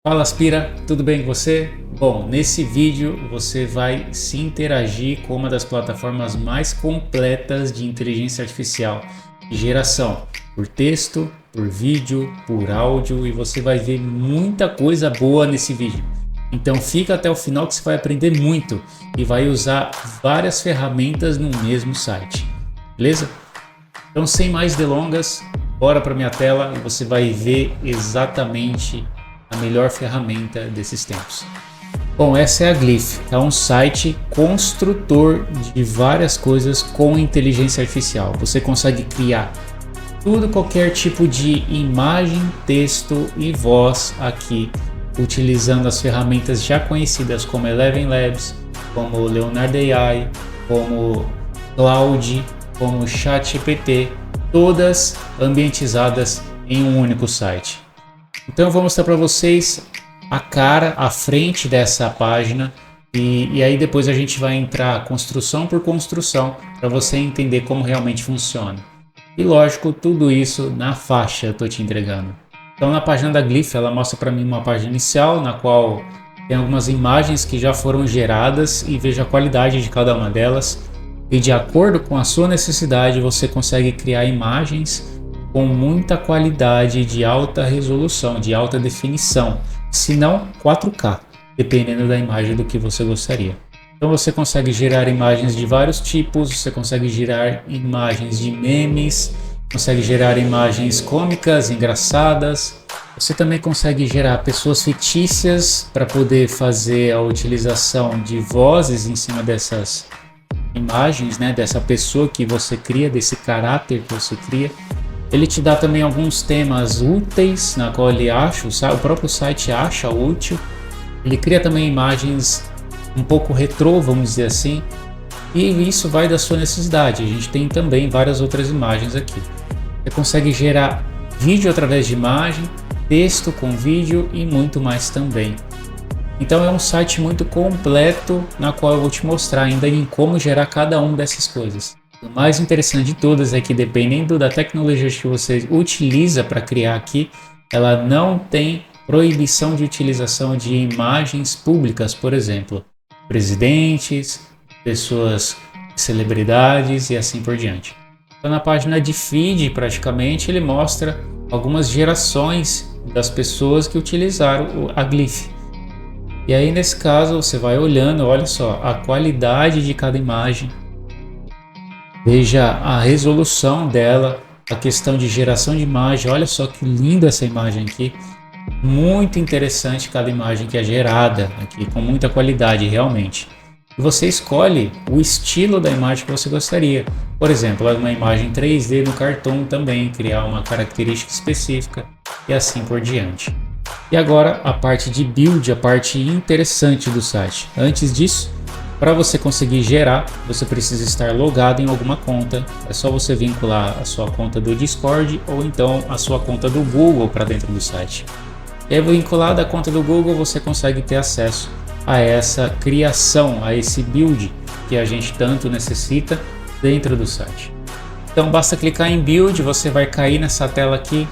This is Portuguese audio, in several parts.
Fala Aspira, tudo bem com você? Bom, nesse vídeo você vai se interagir com uma das plataformas mais completas de inteligência artificial de geração por texto, por vídeo, por áudio, e você vai ver muita coisa boa nesse vídeo. Então fica até o final que você vai aprender muito e vai usar várias ferramentas no mesmo site, beleza? Então sem mais delongas, bora para minha tela e você vai ver exatamente a melhor ferramenta desses tempos. Bom, essa é a Glyph, é um site construtor de várias coisas com inteligência artificial. Você consegue criar tudo, qualquer tipo de imagem, texto e voz aqui, utilizando as ferramentas já conhecidas como Eleven Labs, como Leonardo AI, como Claude, como ChatGPT, todas ambientizadas em um único site. Então eu vou mostrar para vocês a frente dessa página e aí depois a gente vai entrar construção por construção para você entender como realmente funciona. E lógico, tudo isso na faixa eu estou te entregando. Então na página da Glyph ela mostra para mim uma página inicial na qual tem algumas imagens que já foram geradas e veja a qualidade de cada uma delas. E de acordo com a sua necessidade você consegue criar imagens com muita qualidade de alta resolução, de alta definição, se não 4K, dependendo da imagem do que você gostaria. Então você consegue gerar imagens de vários tipos, você consegue gerar imagens de memes, consegue gerar imagens cômicas, engraçadas. Você também consegue gerar pessoas fictícias para poder fazer a utilização de vozes em cima dessas imagens, né, dessa pessoa que você cria, desse caráter que você cria. Ele te dá também alguns temas úteis, na qual ele acha, o próprio site acha útil. Ele cria também imagens um pouco retrô, vamos dizer assim, e isso vai da sua necessidade. A gente tem também várias outras imagens aqui. Você consegue gerar vídeo através de imagem, texto com vídeo e muito mais também. Então é um site muito completo, na qual eu vou te mostrar ainda em como gerar cada uma dessas coisas. O mais interessante de todas é que, dependendo da tecnologia que você utiliza para criar aqui, ela não tem proibição de utilização de imagens públicas, por exemplo, presidentes, pessoas, celebridades e assim por diante. Então, na página de feed, praticamente, ele mostra algumas gerações das pessoas que utilizaram a Glyph. E aí, nesse caso, você vai olhando, olha só, a qualidade de cada imagem. Veja a resolução dela, a questão de geração de imagem. Olha só que linda essa imagem aqui. Muito interessante cada imagem que é gerada aqui, com muita qualidade realmente. E você escolhe o estilo da imagem que você gostaria. Por exemplo, uma imagem 3D no Cartoon também, criar uma característica específica e assim por diante. E agora a parte de build, a parte interessante do site. Antes disso, para você conseguir gerar, você precisa estar logado em alguma conta. É só você vincular a sua conta do Discord ou então a sua conta do Google para dentro do site. E aí, vinculado à conta do Google, você consegue ter acesso a essa criação, a esse build que a gente tanto necessita dentro do site. Então basta clicar em build, você vai cair nessa tela aqui.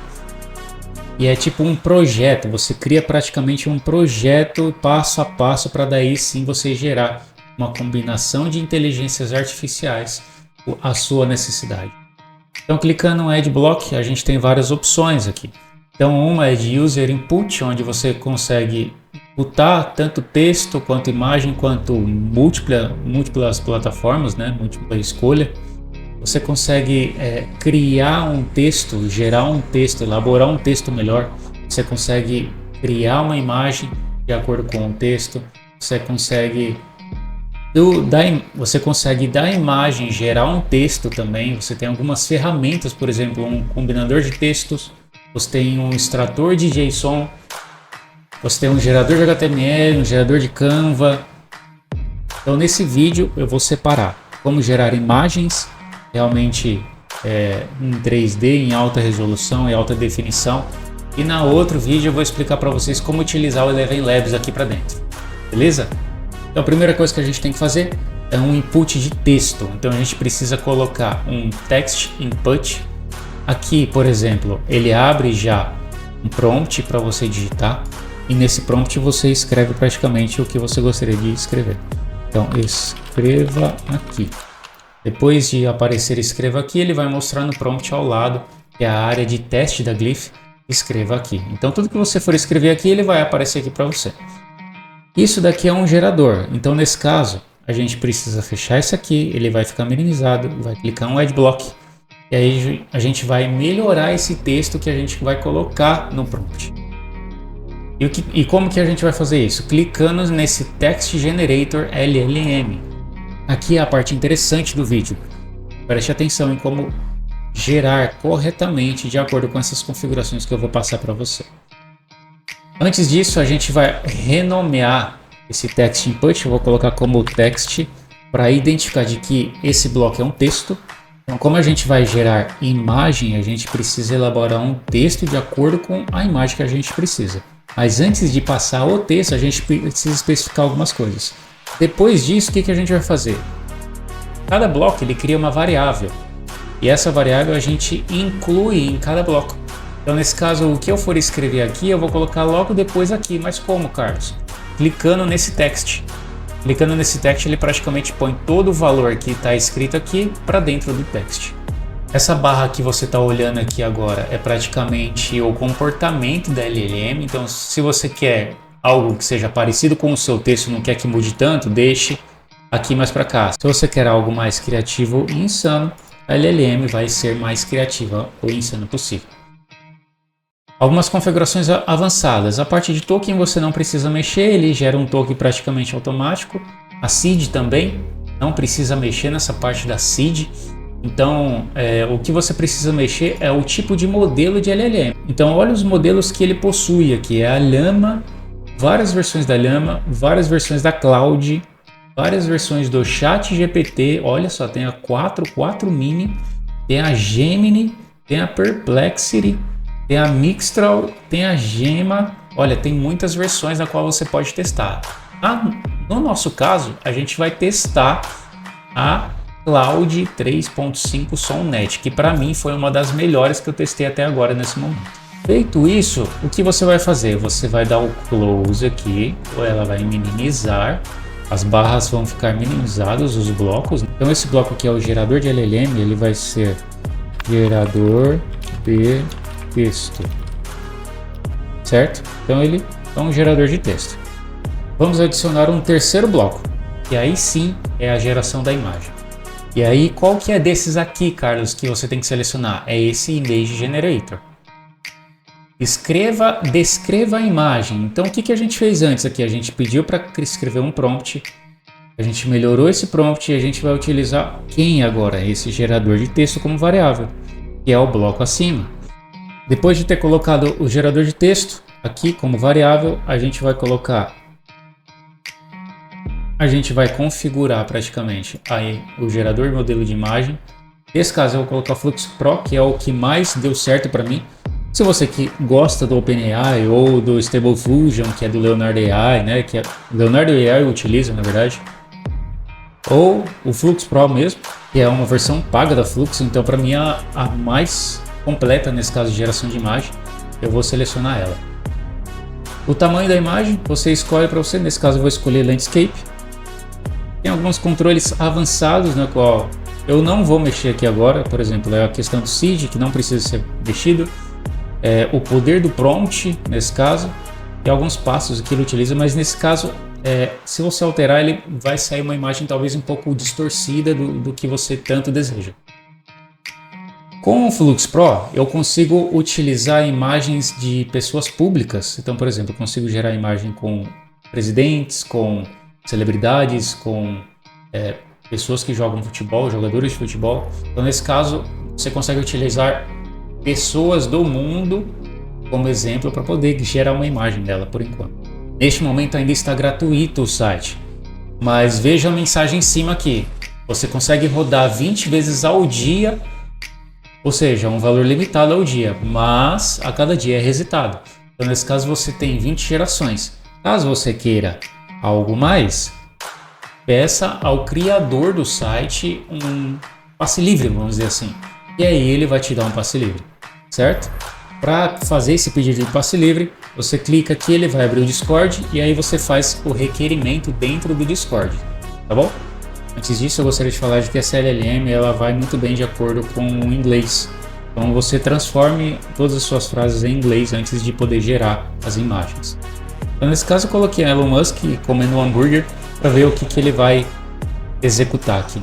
E é tipo um projeto, você cria praticamente um projeto passo a passo para daí sim você gerar uma combinação de inteligências artificiais à sua necessidade. Então, clicando no Adblock, a gente tem várias opções aqui. Então, uma é de User Input, onde você consegue inputar tanto texto quanto imagem, quanto múltiplas plataformas, né? Múltipla escolha. Você consegue criar um texto, gerar um texto, elaborar um texto melhor. Você consegue criar uma imagem de acordo com o texto. Você consegue da imagem gerar um texto também. Você tem algumas ferramentas, por exemplo, um combinador de textos, você tem um extrator de JSON, você tem um gerador de HTML, um gerador de Canva. Então nesse vídeo eu vou separar como gerar imagens realmente em 3D, em alta resolução e alta definição, e na outro vídeo eu vou explicar para vocês como utilizar o Eleven Labs aqui para dentro, beleza? Então a primeira coisa que a gente tem que fazer é um input de texto. Então a gente precisa colocar um text input. Aqui, por exemplo, ele abre já um prompt para você digitar. e nesse prompt você escreve praticamente o que você gostaria de escrever. Então escreva aqui. Depois de aparecer escreva aqui, ele vai mostrar no prompt ao lado, que é a área de teste da Glyph, escreva aqui. Então tudo que você for escrever aqui, ele vai aparecer aqui para você. Isso daqui é um gerador, então nesse caso a gente precisa fechar isso aqui, ele vai ficar minimizado, vai clicar um Adblock, e aí a gente vai melhorar esse texto que a gente vai colocar no prompt. E como que a gente vai fazer isso? Clicando nesse Text Generator LLM. Aqui é a parte interessante do vídeo. Preste atenção em como gerar corretamente de acordo com essas configurações que eu vou passar para você. Antes disso, a gente vai renomear esse text input. Eu vou colocar como text para identificar de que esse bloco é um texto. Então, como a gente vai gerar imagem, a gente precisa elaborar um texto de acordo com a imagem que a gente precisa. Mas antes de passar o texto, a gente precisa especificar algumas coisas. Depois disso, o que a gente vai fazer? Cada bloco ele cria uma variável. E essa variável a gente inclui em cada bloco. Então nesse caso, o que eu for escrever aqui, eu vou colocar logo depois aqui. Mas como, Carlos? Clicando nesse text. Clicando nesse text, ele praticamente põe todo o valor que está escrito aqui para dentro do text. Essa barra que você está olhando aqui agora é praticamente o comportamento da LLM. Então se você quer algo que seja parecido com o seu texto, não quer que mude tanto, deixe aqui mais para cá. Se você quer algo mais criativo e insano, a LLM vai ser mais criativa ou insana possível. Algumas configurações avançadas. A parte de token você não precisa mexer, ele gera um token praticamente automático. A seed também, não precisa mexer nessa parte da seed. Então, o que você precisa mexer é o tipo de modelo de LLM. Então, olha os modelos que ele possui aqui. É a Llama, várias versões da Llama, várias versões da Claude, várias versões do ChatGPT. Olha só, tem a 4 Mini, tem a Gemini, tem a Perplexity, tem a Mixtral, tem a Gemma. Olha, tem muitas versões na qual você pode testar. No nosso caso, a gente vai testar a Claude 3.5 SonNet, que para mim foi uma das melhores que eu testei até agora nesse momento. Feito isso, o que você vai fazer? Você vai dar o close aqui, ou ela vai minimizar, as barras vão ficar minimizadas, os blocos. Então esse bloco aqui é o gerador de LLM, ele vai ser gerador de texto, certo? Então ele é um gerador de texto. Vamos adicionar um terceiro bloco, e aí sim é a geração da imagem. E aí, qual que é desses aqui, Carlos, que você tem que selecionar? É esse Image Generator. Descreva a imagem. Então, o que a gente fez antes aqui? A gente pediu para escrever um prompt, a gente melhorou esse prompt e a gente vai utilizar quem agora? Esse gerador de texto como variável, que é o bloco acima. Depois de ter colocado o gerador de texto aqui como variável, a gente vai configurar praticamente aí o gerador modelo de imagem. Nesse caso eu vou colocar o Flux Pro, que é o que mais deu certo para mim. Se você que gosta do OpenAI ou do Stable Diffusion, que é do Leonardo AI, né, que é Leonardo AI utiliza na verdade, ou o Flux Pro mesmo, que é uma versão paga da Flux, então para mim é a mais completa nesse caso de geração de imagem, eu vou selecionar ela. O tamanho da imagem você escolhe para você, nesse caso eu vou escolher Landscape. Tem alguns controles avançados na qual eu não vou mexer aqui agora, por exemplo, é a questão do seed, que não precisa ser mexido, o poder do prompt, nesse caso, e alguns passos que ele utiliza, mas nesse caso, se você alterar, ele vai sair uma imagem talvez um pouco distorcida do que você tanto deseja. Com o Flux Pro, eu consigo utilizar imagens de pessoas públicas, então, por exemplo, eu consigo gerar imagem com presidentes, com celebridades, com pessoas que jogam futebol, jogadores de futebol. Então nesse caso você consegue utilizar pessoas do mundo como exemplo para poder gerar uma imagem dela por enquanto. Neste momento ainda está gratuito o site, mas veja a mensagem em cima aqui. Você consegue rodar 20 vezes ao dia, ou seja, um valor limitado ao dia, mas a cada dia é resetado. Então nesse caso você tem 20 gerações. Caso você queira algo mais, peça ao criador do site um passe livre, vamos dizer assim. E aí ele vai te dar um passe livre, certo? Para fazer esse pedido de passe livre, você clica aqui, ele vai abrir o Discord e aí você faz o requerimento dentro do Discord, tá bom? Antes disso, eu gostaria de falar de que essa LLM ela vai muito bem de acordo com o inglês. Então você transforme todas as suas frases em inglês antes de poder gerar as imagens. Então, nesse caso eu coloquei Elon Musk comendo um hambúrguer para ver o que ele vai executar aqui.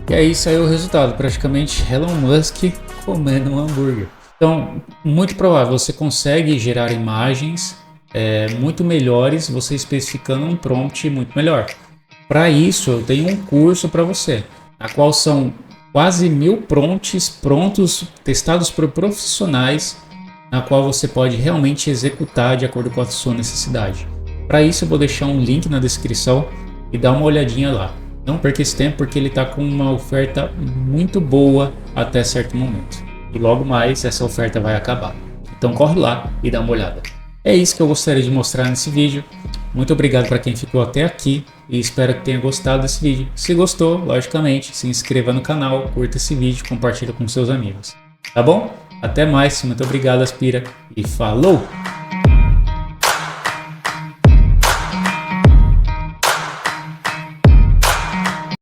E aí saiu o resultado, praticamente Elon Musk comendo um hambúrguer. Então, muito provável, você consegue gerar imagens muito melhores, você especificando um prompt muito melhor. Para isso, eu tenho um curso para você, a qual são quase 1000 prompts prontos, testados por profissionais, na qual você pode realmente executar de acordo com a sua necessidade. Para isso, eu vou deixar um link na descrição e dá uma olhadinha lá. Não perca esse tempo porque ele está com uma oferta muito boa até certo momento. E logo mais essa oferta vai acabar. Então corre lá e dá uma olhada. É isso que eu gostaria de mostrar nesse vídeo. Muito obrigado para quem ficou até aqui e espero que tenha gostado desse vídeo. Se gostou, logicamente, se inscreva no canal, curta esse vídeo, compartilhe com seus amigos. Tá bom? Até mais, muito obrigado, Aspira, e falou!